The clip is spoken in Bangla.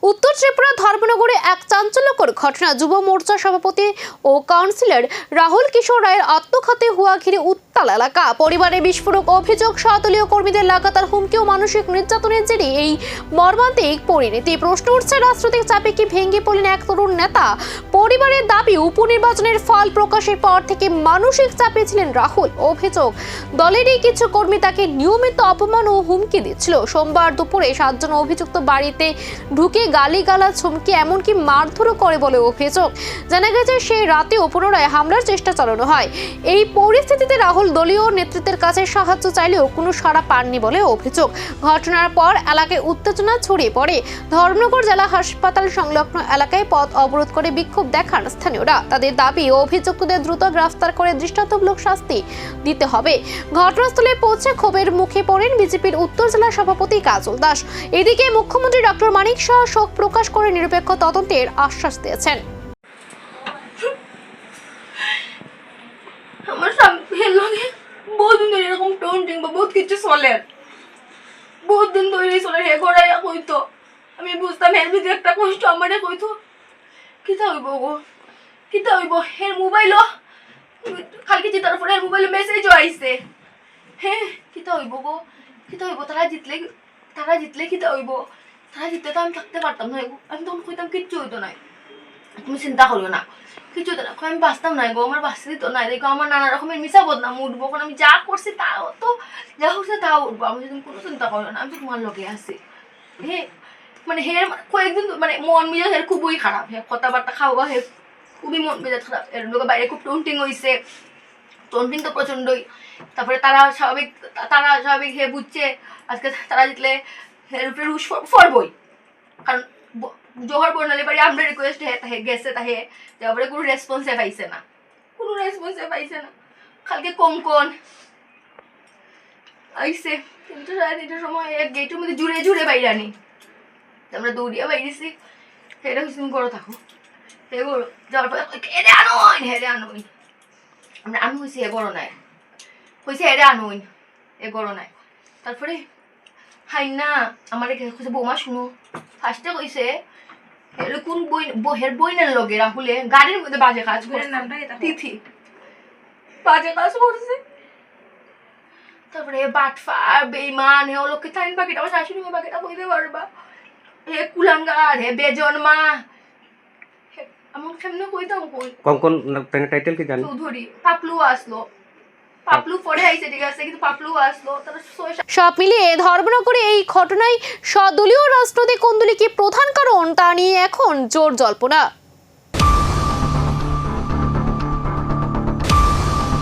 উত্তর ত্রিপুরা ধর্মনগরে এক চাঞ্চল্যকর ঘটনা। যুব মোর্চা সভাপতি ও কাউন্সিলর রাহুল কিশোর রায়ের আত্মঘাতী হওয়া ঘিরে উত্তাল এলাকা। পরিবারে বিস্ফোরক অভিযোগ, সহদলীয় কর্মীদের লাগাতার হুমকি ও মানসিক নির্যাতনের জেরে এই মর্মান্তিক পরিণতি। প্রশ্ন উঠছে, রাজনৈতিক চাপে কি ভেঙে পড়লেন এক তরুণ নেতা? পরিবারের দাবি, উপনির্বাচনের ফল প্রকাশের পর থেকে মানসিক চাপে ছিলেন রাহুল। অভিযোগ, দলেরই কিছু কর্মী তাকে নিয়মিত অপমান ও হুমকি দিচ্ছিল। সোমবার দুপুরে 7 জন অভিযুক্ত বাড়িতে ঢুকে গালিগালাজ, হুমকি, এমনকি মারধরও করে বলে অভিযোগ। জানা গেছে, সেই রাতেও পুনরায় হামলার চেষ্টা চালানো হয়। এই পরিস্থিতিতে রাহুল দলীয় নেতৃত্বের কাছে সাহায্য চাইলেও কোনো সাড়া পাননি বলে অভিযোগ। ঘটনার পর এলাকায় উত্তেজনা ছড়িয়ে পড়ে। ধর্মনগর জেলা হাসপাতাল সংলগ্ন এলাকায় পথ অবরোধ করে বিক্ষোভ দেখান স্থানীয়রা। তাদের দাবি, অভিযুক্তদের দ্রুত গ্রেফতার করে দৃষ্টান্তমূলক শাস্তি দিতে হবে। ঘটনাস্থলে পৌঁছে ক্ষোভের মুখে পড়েন বিজেপির উত্তর জেলা সভাপতি কাজল দাস। এদিকে মুখ্যমন্ত্রী ডক্টর মানিক শাহ শোক প্রকাশ করে নিরপেক্ষ তদন্তের আশ্বাস দিয়েছেন। আমার স্বামীর লগে বহুদিন ধরে এরকম টোন্টিং বা বহুত কিছু চলে, বহুত দিন ধরে চলে। হে গড়াইয়া কইতো, আমি বুঝতাম এর ভিতরে একটা কষ্ট আমারে কইতো। কিতা হইব গো, কিতা হইব? এর মোবাইলও কালকে জিতার পরে এর মোবাইলে মেসেজও আইছে। হ্যাঁ, কিতা হইব গো, কিতা হইব? তারা জিতলে কিতা হইব? তারা জিতলে তো আমি থাকতে পারতাম না। আমি তখন কইতাম কিচ্ছু হইতো না, তুমি চিন্তা করিও না, কিছু হতো না। আমি বাঁচতাম না গো, আমার বাঁচতে দিত না। দেখো আমার নানা রকমের মিশা বদনাম উঠবো, কারণ আমি যা করছি তাও তো, যা হচ্ছে তাও উঠবো। আমি যদি কোনো চিন্তা করিও না, আমি তো তোমার লোকে আছি। হ্যাঁ, মানে হের কয়েকদিন মানে মন মেজাজ হের খুবই খারাপ। হে কথাবার্তা খাওয়া হে খুবই মন মেজাজ খারাপ। এর লোকের বাইরে খুব টন্টিং হয়েছে, টন্টিং তো প্রচণ্ডই। তারপরে তারা স্বাভাবিক হে বুঝছে আজকে তারা জিতলে হের উপরে রুশ ফরবই, কারণ জোহর বর্ণালী বাড়ি আমরা রিকোয়েস্ট গেছে, তাহে তারপরে কোনো রেসপন্সে পাইছে না, কালকে কঙ্কন আইসে 3টা সাড়ে 3টার সময় এক গেটের মধ্যে জুড়ে বাইরে আনি। আমরা দৌড়িয়া বাইরেছি। হেরে হয়েছি তুমি করো থাকো, হে করো যাওয়ার পরে হেরে আনোইন আমি হয়েছি হে করো নাই, হয়েছে হেরে আনোইন এ করো নাই। তারপরে হাই না আমার কইছে, বৌমা শুনো, ফার্স্টে কইছে কোন হের বইনের লগে রাহুলে গাড়ির মধ্যে বাজে কাজ করছে, তিথি বাজে কাজ করছে। তারপরে বাটফার বেইমান হে লোকে টাইম বাকিটা আমার শাশুড়ি মা বাকিটা কইতে পারবা, হে কুলাঙ্গার, হে বেজন্মা। আমার সামনে কইতাম কোন টাইটেল কি জানি চৌধুরী পাপলু আসলো, পাপলু পরে আইছে, ঠিক আছে, কিন্তু পাপলু আসলো। সব মিলিয়ে ধর্মনগরে এই ঘটনায় স্বদলীয় রাজনৈতিক কোন্দলই কি প্রধান কারণ তা নিয়ে এখন জোর জল্পনা।